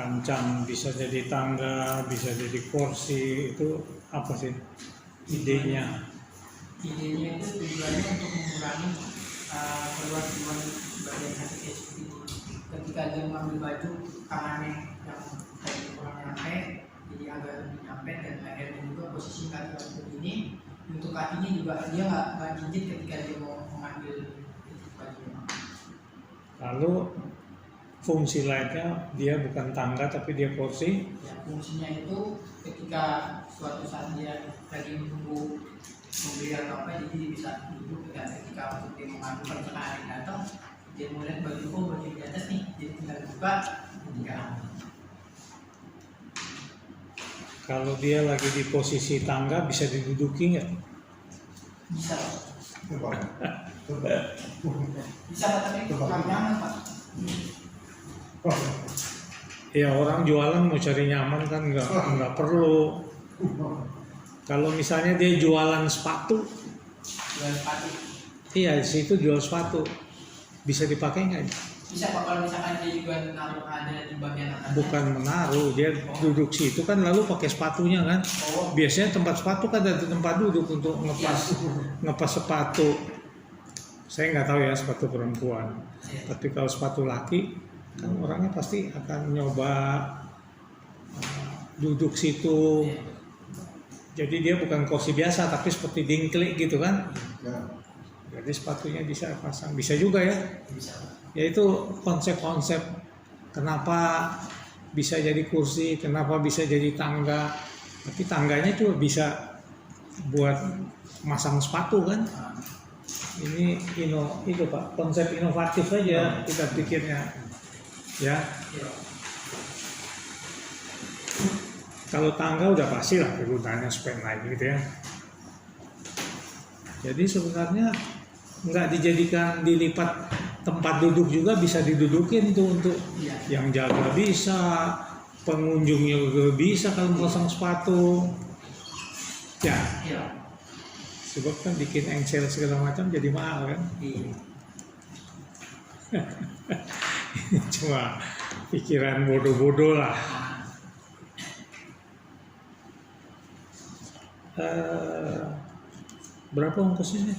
rancang, bisa jadi tangga, bisa jadi kursi, itu apa sih idenya? Idenya itu tujuannya untuk mengurangi keluar bagian kaki kayak seperti ini. Ketika dia mengambil baju, tangannya yang tadi kurang nyampe, jadi agak lebih nyampe, dan akhirnya juga posisi kaki seperti ini. Untuk kakinya juga dia nggak gigit ketika dia mau mengambil baju. Lalu fungsi lainnya dia bukan tangga tapi dia kursi. Ya, fungsinya itu ketika suatu saat dia lagi menunggu mobil atau apa, jadi dia bisa duduk, dan ketika untuk dia mengambil kalau misalkan ada yang datang, dia melihat baju baju di atas nih, jadi tinggal buka, tinggal ambil. Kalau dia lagi di posisi tangga bisa diduduki nggak? Bisa, bisa tapi kurang nyaman Pak. Ya orang jualan mau cari nyaman kan nggak perlu. Kalau misalnya dia jualan sepatu, Jual sepatu iya di situ jual sepatu, bisa dipakai nggak? bisa Pak, kalau misalkan dia juga naruh ada di bagian atasnya. Bukan menaruh, dia duduk situ kan lalu pakai sepatunya kan. Oh, Biasanya tempat sepatu kan ada tempat duduk untuk ngepas sepatu. Saya nggak tahu ya sepatu perempuan, tapi kalau sepatu laki kan orangnya pasti akan nyoba duduk situ. Jadi dia bukan kursi biasa tapi seperti dingklik gitu kan. Jadi sepatunya bisa pasang, bisa juga ya. bisa Pak. Yaitu konsep-konsep kenapa bisa jadi kursi, kenapa bisa jadi tangga. Tapi tangganya juga bisa buat masang sepatu kan. Ini itu Pak, konsep inovatif aja kita pikirnya. Ya, Iya. kalau tangga udah pasti lah kegunaannya supaya naik gitu ya. Jadi sebenarnya nggak dijadikan dilipat tempat duduk juga bisa didudukin tuh untuk Iya. yang jaga bisa, pengunjungnya juga bisa kalau pasang sepatu. Ya, Iya. sebab kan bikin engsel segala macam jadi mahal kan. Iya. Cuma pikiran bodoh-bodoh lah. Berapa ongkosnya?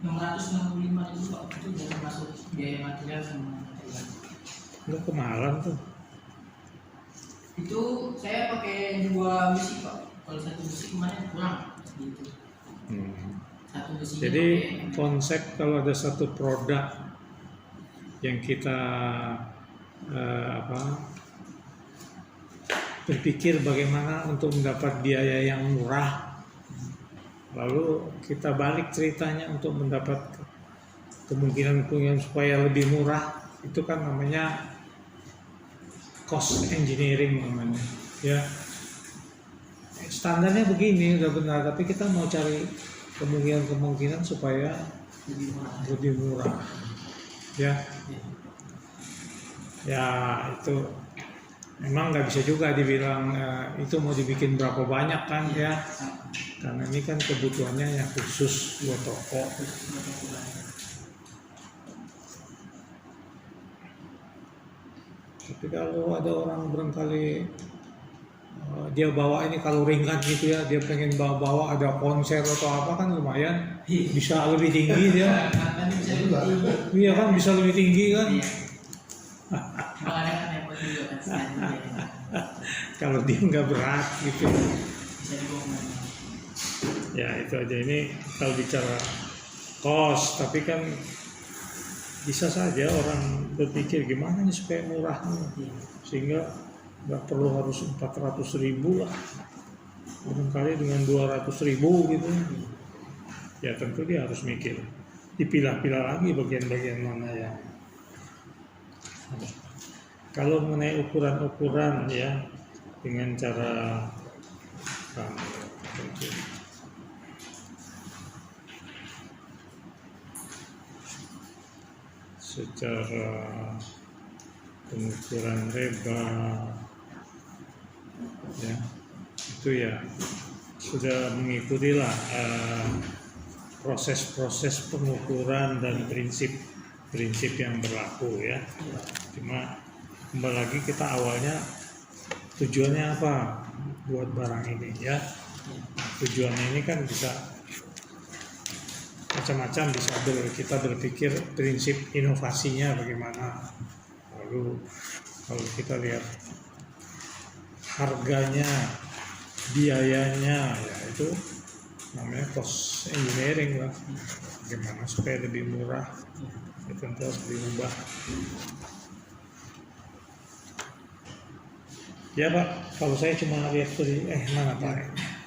665.000 Pak, itu udah termasuk biaya material sama material. Enggak kemahalan tuh. Itu saya pakai 2 besi Pak, kalau 1 besi kemarin kurang gitu. Satu besi. Jadi konsep kalau ada satu produk yang kita berpikir bagaimana untuk mendapat biaya yang murah, lalu kita balik ceritanya untuk mendapat kemungkinan supaya lebih murah, itu kan namanya cost engineering namanya. Ya, standarnya begini udah benar, tapi kita mau cari kemungkinan supaya lebih murah. Ya itu memang nggak bisa juga dibilang itu mau dibikin berapa banyak kan ya, karena ini kan kebutuhannya yang khusus buat toko. Tapi kalau ada orang barangkali dia bawa ini kalau ringan gitu ya, dia pengen bawa ada konser atau apa kan lumayan bisa lebih tinggi dia. Iya kan bisa lebih tinggi kan. Kalau dia nggak berat gitu. Ya itu aja, ini kalau bicara cost, tapi kan bisa saja orang berpikir gimana nih supaya murah nih, sehingga nggak perlu harus 400.000 lah, barangkali dengan 200.000 gitu. Ya tentu dia harus mikir, dipilah-pilah lagi bagian-bagian mana ya. Kalau mengenai ukuran-ukuran ya, dengan cara secara pengukuran reba ya, itu ya sudah mengikutilah proses-proses pengukuran dan prinsip yang berlaku ya. Cuma kembali lagi kita awalnya tujuannya apa buat barang ini ya. Tujuannya ini kan bisa macam-macam, bisa kita berpikir prinsip inovasinya bagaimana. Lalu kalau kita lihat harganya, biayanya, ya itu namanya cost engineering lah. Bagaimana supaya lebih murah, itu tentu harus diubah. Ya Pak, kalau saya cuma lihat dari mana Pak?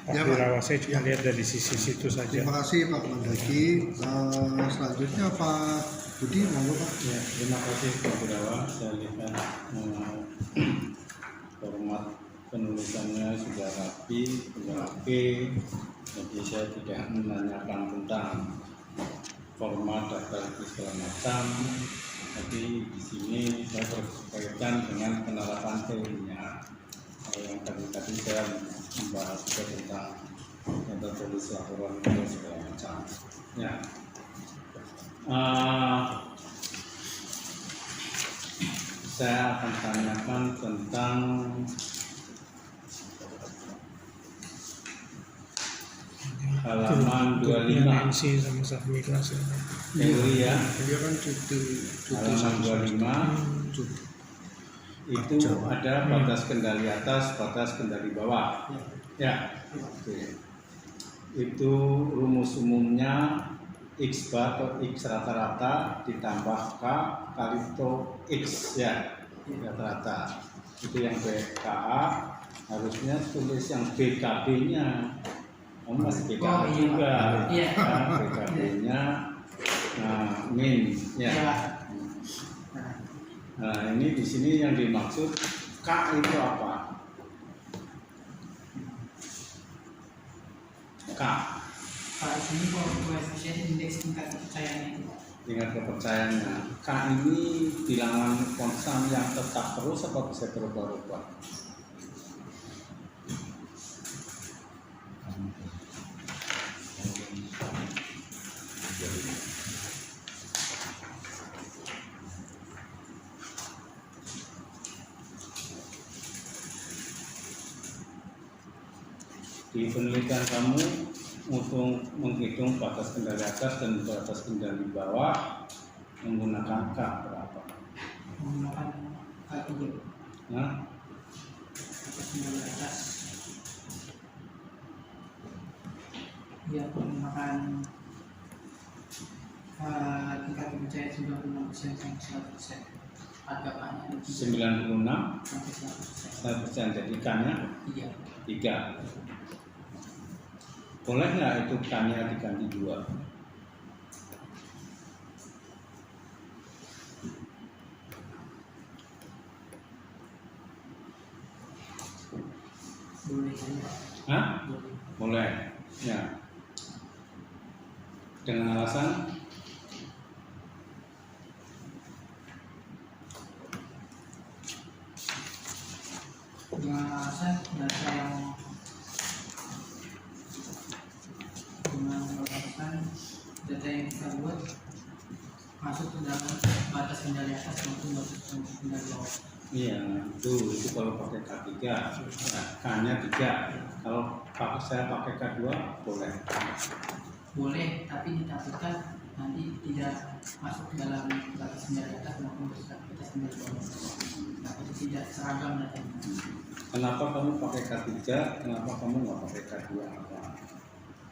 Pak Ya, Pak. Wirawa, saya cuma lihat dari sisi situ saja. Terima kasih Pak Mandaki. Selanjutnya Pak Budi, monggo Pak. Ya, terima kasih Pak Wirawa. Saya lihat format penulisannya sudah rapi, sudah oke. Jadi saya tidak menanyakan tentang format daftar segala macam. Tapi di sini saya berkaitan dengan penerapan teorinya. Yang tadi saya membahas juga tentang metode laporan dan segala macam. Ya. Saya akan tanyakan tentang halaman 25 Nancy sama Safmi kelas ini. teori ya. Dia kan cuti Halaman 25 itu ada batas kendali atas, batas kendali bawah. Ya. Oke. Itu rumus umumnya X bar atau X rata-rata ditambah K kali to X ya, rata-rata. Itu yang BKA, harusnya tulis yang BKB-nya. Kamu masih BKA juga. Iya. Ya, BKB-nya min ya. Nah, ini di sini yang dimaksud K itu apa? K. Pak ini koefisien indeks tingkat kepercayaan itu. Tingkat kepercayaannya. K ini bilangan konstan yang tetap terus apa bisa berubah-ubah? Di penelitian kamu untuk menghitung batas kendali atas dan batas kendali bawah menggunakan K berapa? Menggunakan K3 Nah, atas kendali atas. Dia menggunakan tingkat kepercayaan 96% sampai 100%. Harga K-nya 96 sampai 100%. jadi K-nya 3. Boleh nggak itu K-nya diganti 2? Boleh saja. Hah? Boleh. Boleh. Ya. Dengan alasan Dengan alasan data yang kita buat masuk ke dalam batas kendali atas maupun batas kendali bawah. iya, itu kalau pakai K3, nah, K-nya 3. Kalau saya pakai K2 boleh. Boleh, tapi ditakutkan nanti tidak masuk ke dalam batas kendali atas maupun batas kendali bawah. Nah, itu tidak seragam datanya. Kenapa kamu pakai K3? Kenapa kamu nggak pakai K2?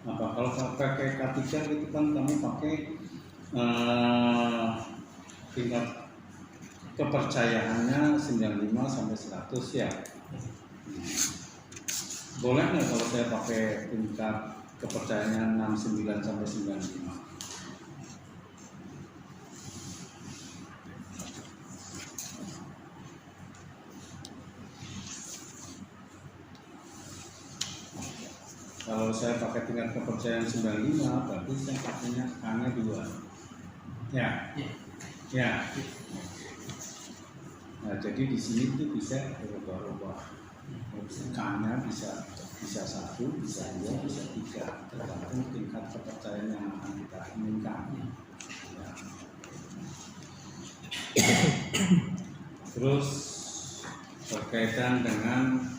Apa kalau pakai K3 itu kan kamu pakai tingkat kepercayaannya 95 sampai 100 ya. Boleh nggak kalau saya pakai tingkat kepercayaannya 69 sampai 95? Kalau saya pakai tingkat kepercayaan 95, berarti saya pakainya K-nya 2. Ya. Ya. Ya. Nah, jadi di sini itu bisa berubah-ubah. K-nya bisa 1, bisa 2, bisa 3, tergantung tingkat kepercayaan yang akan kita inginkan. Ya. Terus berkaitan dengan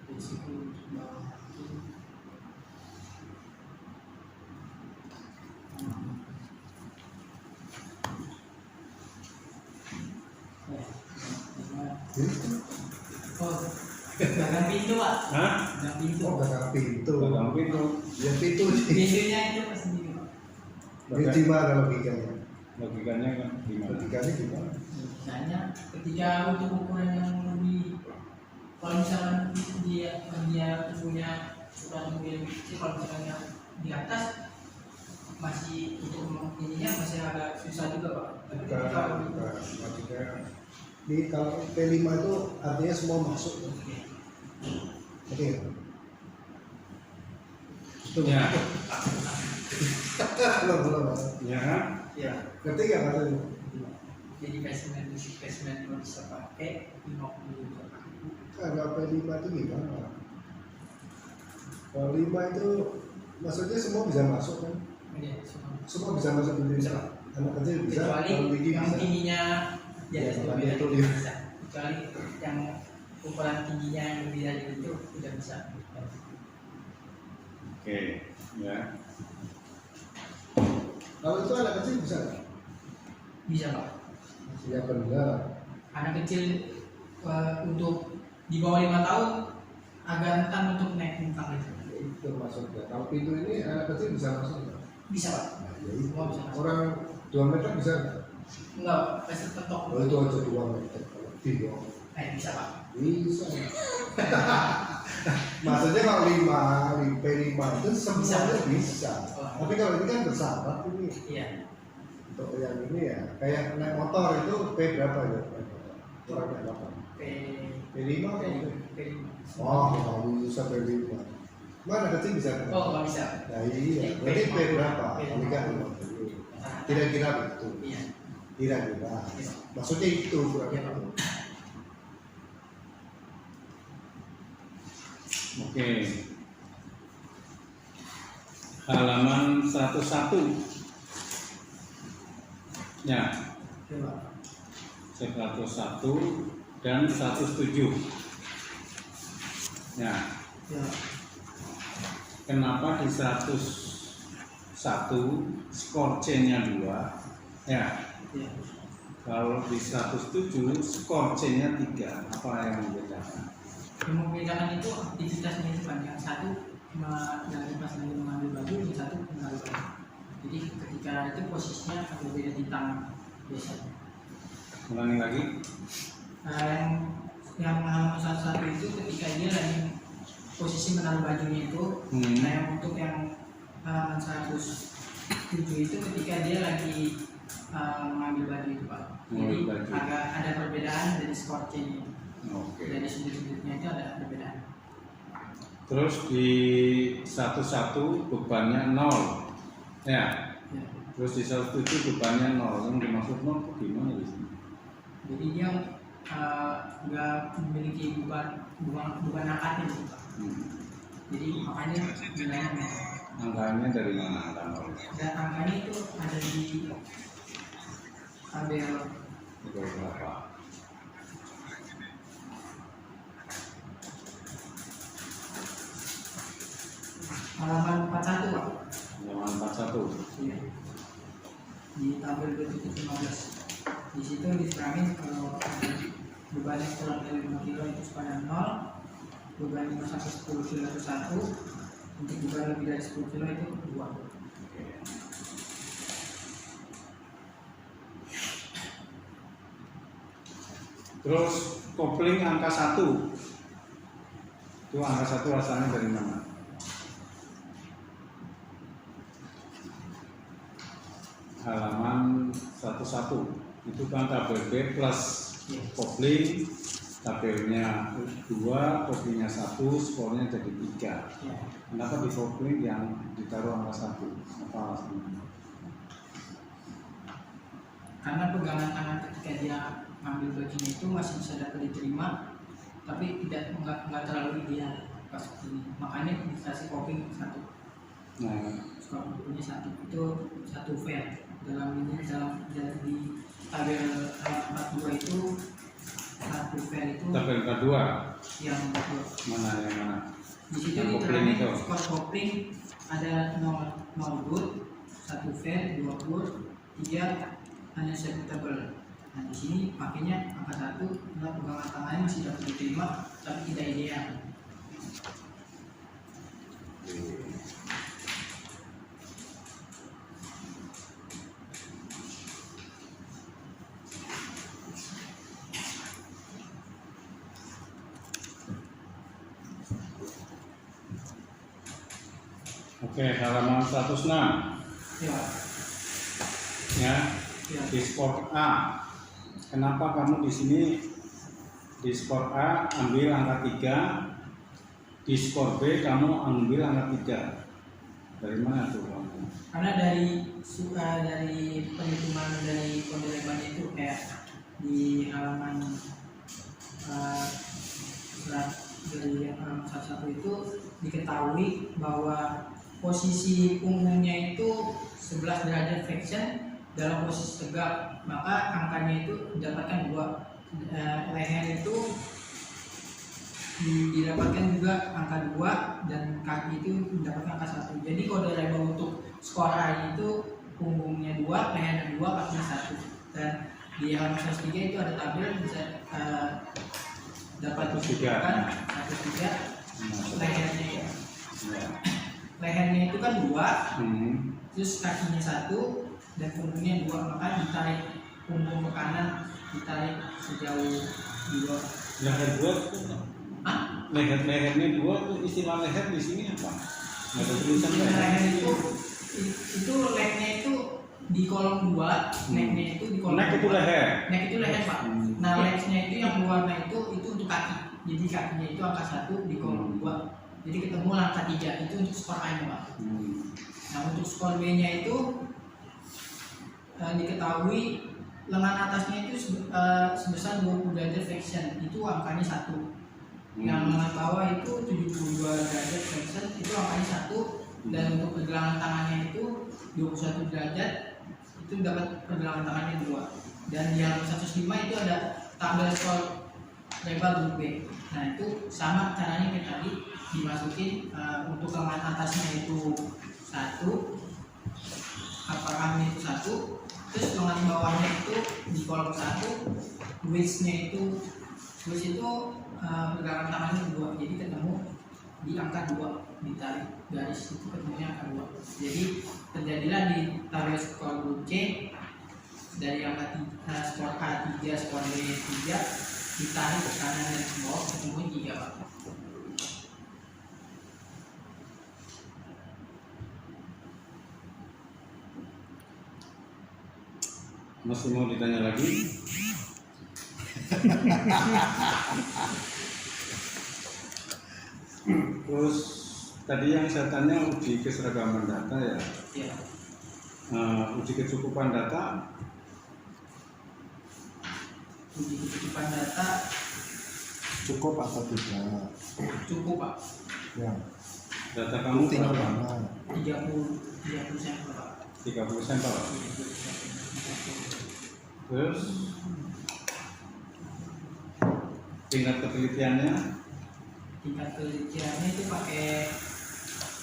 meskipun untuk bawah itu oh, gagang pintu Pak. Hah? Gagang pintu. Oh, gagang pintu. Gagang pintu. Ya pintu sih. Pintunya itu pas sendiri Pak. Ini gimana logikanya? Logikanya kan gimana? Logikanya gimana? Misalnya ketika untuk ukuran yang lebih, kalau misalkan dia punya ukuran yang lebih kecil, kalau misalkan yang di atas masih untuk ininya masih agak susah juga Pak. Tapi ketika Bukan. Maksudnya ini kalau P5 itu artinya semua masuk. Oke. Ya. Belum. Ya. ya Ngerti nggak maksudnya? jadi basement bisa pakai 50 bisa pakai. Kalau P5 itu gimana? Kalau 5 itu maksudnya semua bisa masuk kan? Iya, semua. Semua bisa masuk di Indonesia. Anak kecil bisa, Kecuali orang tinggi yang bisa. tingginya di atas Ya, lebih makanya dari itu itu bisa. Kecuali yang ukuran tingginya yang lebih dari itu tidak bisa. Oke. Ya. Kalau itu anak kecil bisa nggak? Bisa Pak. Ya benar. Anak kecil untuk di bawah 5 tahun agak rentan untuk naik bintang itu. Itu maksudnya. Kalau pintu ini anak kecil bisa masuk nggak? Bisa Pak. Nah, ya itu. Semua bisa masuk. Orang 2 meter bisa nggak? Enggak, pasti ketok. Oh itu aja 2 meter. Lebih dong. Bisa Pak. Bisa. Maksudnya kalau 5, P5 itu semuanya bisa. Tapi kalau ini kan bersyarat ini. Iya. Untuk yang ini ya, kayak naik motor itu P berapa ya? Kurang naik apa? P5 atau P? Oh, kalau bisa P5. Mana kecil bisa? Oh, nggak bisa. Nah iya, berarti P berapa? Kali kan kira-kira itu. Iya. Kira-kira. Maksudnya itu kurang Iya, lebih. Oke. Halaman 11. Ya, Coba. 101 dan 107. Ya, Ya. kenapa di 101 skor C-nya 2? Ya, Ya. kalau di 107 skor C-nya 3. Apa yang membedakan? Yang membedakan itu aktivitasnya itu kan yang satu dari pas lagi mengambil baju, yang satu mengambil baju. Jadi ketika itu posisinya agak beda di tangan biasanya. Ulangi lagi. Yang halaman satu itu ketika dia lagi posisi menaruh bajunya itu, nah yang untuk yang halaman 107 itu ketika dia lagi mengambil baju itu Pak. Jadi agak ada perbedaan dari skor C-nya. Oke. Dari sudut-sudutnya itu ada perbedaan. Terus di 11 bebannya 0. Ya. Ya. Terus di 107 bebannya 0. Yang dimaksud 0 itu gimana di sini? Jadi dia nggak memiliki beban angkatnya gitu Pak. Jadi makanya nilainya nol. Angkanya dari mana angka 0? Dan angkanya itu ada di tabel Itu berapa? halaman 41 Pak. Halaman 41. Iya. Di tabel 2.15. Di situ diterangin kalau beban yang kurang dari 5 kilo itu sepanjang 0, beban yang sampai 10 kilo itu 1, untuk beban lebih dari 10 kilo itu 2. Terus kopling angka 1. Itu angka 1 asalnya dari mana? Halaman 11. Itu kan tabel B plus kopling, tabelnya 2, koplingnya 1, skornya jadi 3. Ya. Kenapa di kopling yang ditaruh angka 1? Apa alasannya? Karena pegangan tangan ketika dia ngambil bajunya itu masih bisa dapat diterima, tapi nggak terlalu ideal pas ini. Makanya dikasih kopling 1. Nah, Skor kopingnya 1 itu 1 fair. Dalam di tabel 42 itu 1 fair itu tabel kedua yang Mana yang mana? di situ Yang kopling diterangin itu. skor kopling ada 0 good, 1 fair, 2 good, 3 unacceptable. Nah di sini pakainya angka 1 adalah pegangan tangannya masih dapat diterima tapi tidak ideal. Oke, halaman 106 Ya, ya. ya. Di skor A, kenapa kamu di sini di skor A ambil angka 3, di skor B kamu ambil angka 3? Dari mana tuh kamu? Karena dari perhitungan dari kode lebarnya itu kayak di halaman dari halaman 11 itu diketahui bahwa posisi punggungnya itu 11 derajat flexion dalam posisi tegak, maka angkanya itu didapatkan 2. Leher itu didapatkan juga angka 2 dan kaki itu mendapatkan angka 1. Jadi kode label untuk skor A itu punggungnya 2, lehernya 2, kakinya 1. Dan di halaman 103 itu ada tabel bisa dapat disebutkan 103 lehernya ya. Lehernya itu kan 2, terus kakinya 1 dan punggungnya 2, maka ditarik punggung ke kanan, ditarik sejauh 2. Leher 2 lehernya 2 itu istilah leher di sini apa? Nggak ada tulisan Leher itu legnya itu di kolom 2, necknya itu di kolom neck itu 2. leher. Neck itu leher Pak. Nah legsnya itu yang berwarna itu untuk kaki. Jadi kakinya itu angka 1 di kolom 2. Jadi ketemu angka 3 itu untuk skor A nya Pak. Nah untuk skor B nya itu diketahui lengan atasnya itu sebesar 20 derajat flexion, itu angkanya 1. Yang lengan bawah itu 72 derajat flexion, itu angkanya 1. Dan untuk pergelangan tangannya itu 21 derajat, itu dapat pergelangan tangannya 2. Dan di halaman 105 itu ada tabel skor lebar grup B. Nah itu sama caranya kayak tadi, dimasukin untuk lengan atasnya itu 1, apakahnya itu 1, terus lengan bawahnya itu di kolom 1, width-nya itu pergelangan tangannya 2, jadi ketemu di angka 2, ditarik garis itu ketemunya angka 2. Jadi terjadilah di tabel skor grup C dari angka skor A 3, skor B 3, ditarik ke kanan dan ke bawah ketemu 3 Pak. Masih mau ditanya lagi? Terus tadi yang saya tanya uji keseragaman data ya. Ya. Uji kecukupan data. Uji kecukupan data Cukup atau tidak? cukup Pak. Ya. Data kamu Tinggal berapa? mana? 30 sampel Pak. 30 sampel. Terus tingkat ketelitiannya? Tingkat ketelitiannya itu pakai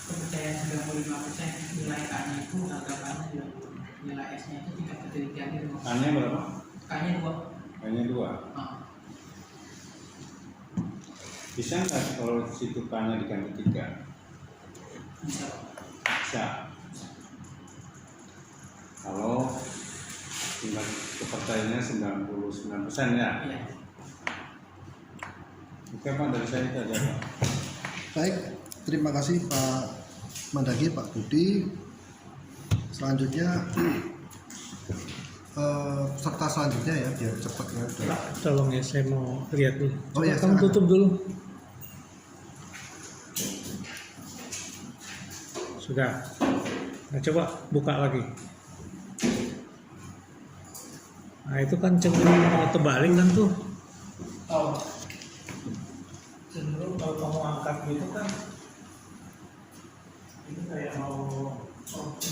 kepercayaan 95%, nilai K-nya itu harga K-nya 20, nilai S-nya itu tingkat ketelitiannya 5%. K-nya berapa? K-nya 2. K-nya 2. Bisa nggak kalau situ K-nya diganti 3? Bisa. Bisa. Kalau tingkat kepercayaannya 99% ya. Iya. Oke Pak, dari saya itu aja Pak. Baik, terima kasih Pak Mandagi, Pak Budi. Selanjutnya peserta selanjutnya ya, biar cepat ya. Tolong ya, saya mau lihat dulu. Oh ya, Kamu silakan. tutup dulu. Sudah. Nah, coba buka lagi. Nah, itu kan cenderung mau terbalik kan tuh. Oh. Cenderung kalau kamu angkat gitu kan ini kayak mau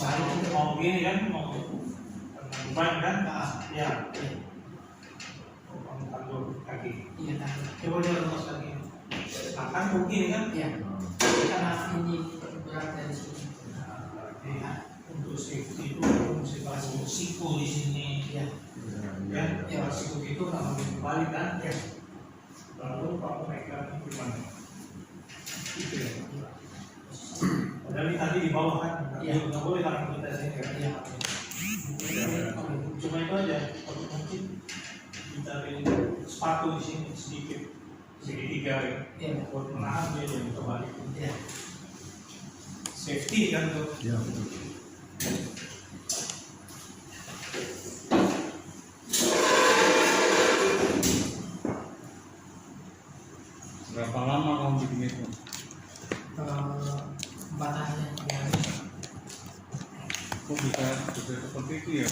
balik itu mau gini kan, mau beban kan, ya. Kamu taruh kaki. Iya, tahu. Coba dia lepas lagi. makan mungkin kan. Iya. Karena ini berat dari sini. Untuk safety itu mesti bahas risiko di sini. Iya. Ya, risiko itu kalau kembali kan. Iya. Lalu kalau mereka gimana? Itu ya. Padahal ini tadi di bawah kan, nggak boleh langsung kita sini kan. Iya. Cuma itu aja. Kalau mungkin kita sepatu di sini sedikit, segitiga ya. Iya. Buat menahan dia jadi kembali. Iya. Safety kan tuh. Iya betul. Berapa lama kamu bikin itu? Batasnya ya. Kok bisa seperti itu ya?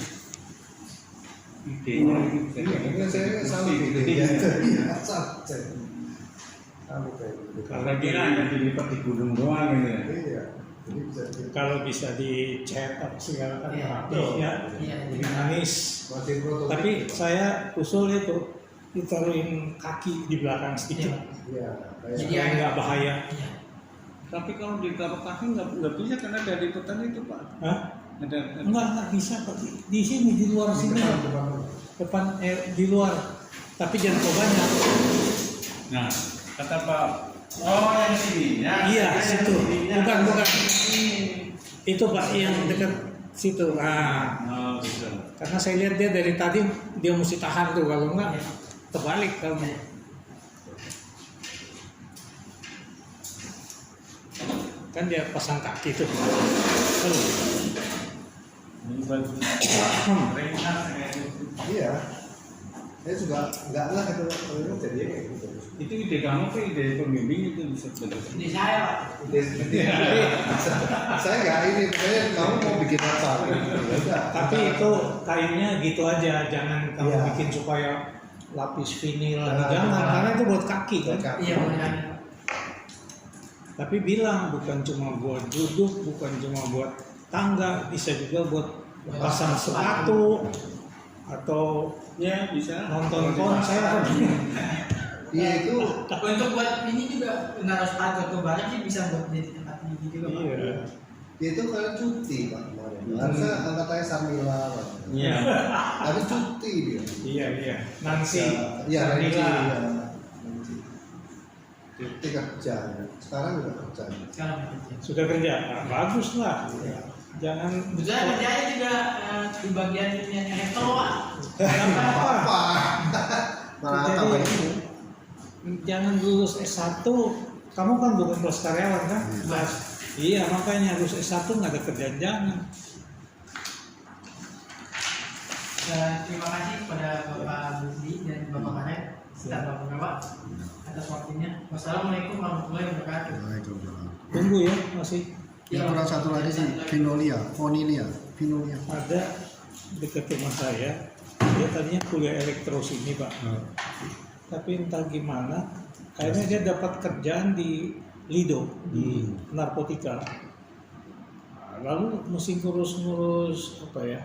Idenya itu bisa Ini saya sama gitu. ya. Iya, sama. Sama kayak gitu. Karena kira hanya dilipat di gunung doang ini ya. Iya. Jadi bisa Kalau bisa dicat apa segala kan Iya. rapih ya, Iya. lebih manis. masih prototipe. Tapi saya usul itu ditaruhin kaki di belakang sedikit, Iya, kayak Jadi supaya nggak bahaya. Iya. Tapi kalau ditaruh kaki nggak bisa karena dari petani itu Pak. Hah? Ada Enggak bisa Pak. Di sini di luar di sini depan. depan di luar. Tapi jangan terlalu banyak. Nah, kata Pak, oh yang sini ya. Iya yang situ. sininya. Bukan. Itu Pak yang dekat situ. Nah, Oh, bisa. karena saya lihat dia dari tadi dia mesti tahan tuh, kalau enggak terbalik kalau kan dia pasang kaki tuh. Ini baju Reinhard kayak gitu. Iya. Saya juga enggak lah itu kalau jadi kayak gitu. Itu ide kamu apa ide pembimbing itu bisa betul. Ini saya Pak. Saya nggak ini, pokoknya kamu mau bikin apa? Ya Tapi itu kainnya gitu aja, jangan kamu Iya. bikin supaya lapis vinil Nah, jangan, nah. karena itu buat kaki kan. Iya benar. Tapi bilang bukan cuma buat duduk, bukan cuma buat tangga, bisa juga buat pasang sepatu atau Ya bisa. nonton konser. Iya itu. Untuk buat ini juga naruh sepatu atau barang sih bisa buat jadi tempat ini juga Pak. Iya. Itu kalian cuti Pak kemarin. Harusnya angkat aja Sarmila Pak. Iya. Tapi cuti dia. Iya. Nancy, Iya, Sarmila. iya. Cuti kerja. Sekarang juga kerja. Sekarang bekerja. Sudah kerja, nah, bagus lah. Jangan Kebetulan kerjanya juga di bagian yang elektro Pak. Apa? Malah Jadi, tambah ini. jangan lulus S1, kamu kan bukan kelas karyawan kan? Iya, makanya lulus S1 nggak ada kerjaan, jangan. Dan terima kasih kepada Bapak Budi dan Bapak Manek serta Bapak Bapak atas waktunya. Wassalamualaikum warahmatullahi wabarakatuh. Waalaikumsalam. Tunggu ya, masih Yang kurang satu lagi sih, Vinolia. ada dekat rumah saya. Dia tadinya kuliah elektro sini Pak, tapi entah gimana, akhirnya dia dapat kerjaan di Lido, di narkotika. Nah, lalu mesti ngurus apa ya?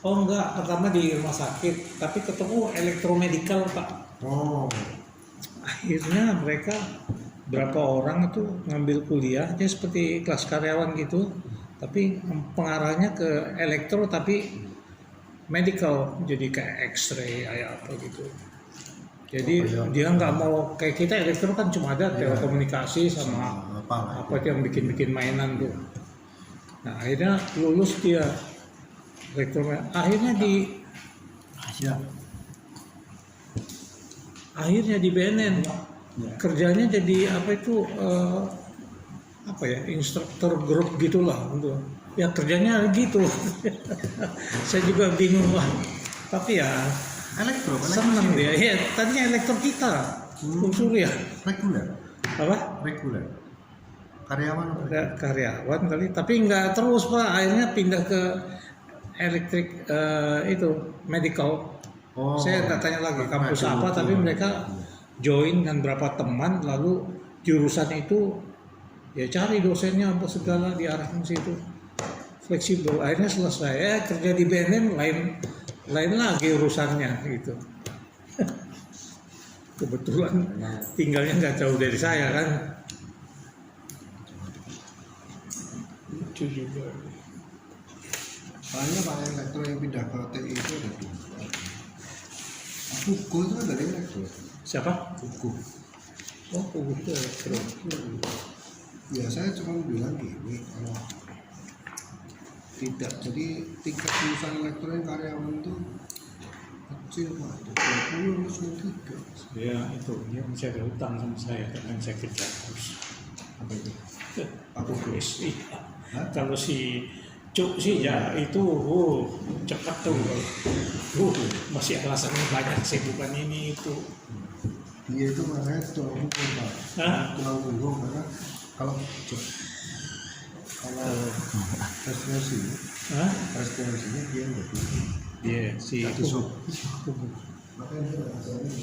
Oh enggak, pertama di rumah sakit, tapi ketemu elektromedikal Pak. Oh. Akhirnya mereka berapa orang itu ngambil kuliah, dia seperti kelas karyawan gitu, tapi pengarahnya ke elektro tapi medical, jadi kayak X-ray kayak apa gitu. Jadi dia nggak mau kayak kita elektro kan cuma ada telekomunikasi sama apa yang bikin mainan tuh. Nah akhirnya lulus dia elektro, akhirnya di BNN kerjanya jadi apa itu instruktur grup gitulah untuk ya kerjanya gitu. Saya juga bingung lah, tapi ya Elektro. senang dia. Ya tadinya elektro kita unsur ya Reguler. apa Reguler. Karyawan apa? ada karyawan kali, tapi nggak terus Pak, akhirnya pindah ke elektrik itu medical. Oh. Saya nggak tanya lagi kampus apa, tapi mereka join dengan berapa teman, lalu jurusan itu ya cari dosennya apa segala diarahkan situ, fleksibel. Akhirnya selesai kerja di BNN lain lagi urusannya gitu. Kebetulan tinggalnya nggak jauh dari saya kan. Lucu juga. Soalnya Pak Elektro yang pindah ke TI itu ada 2. Pugu itu kan dari Elektro. Siapa? Pugu. Oh, itu elektro. Ya saya cuma bilang gini, kalau tidak, jadi tingkat lulusan Elektro yang karyawan itu kecil Pak, 20 lulus 3. Ya itu dia masih ada hutang sama saya karena saya kerja terus. Apa itu? Aku terus. Iya. Hah? Kalau si Cuk sih ya itu cepat tuh. Masih alasannya banyak sih bukan ini itu. Dia itu makanya tulang punggung Pak. Hah? Tulang punggung karena kalau Hah? restoransinya dia nggak bisa. Iya si Kaki itu. sop. Makanya dia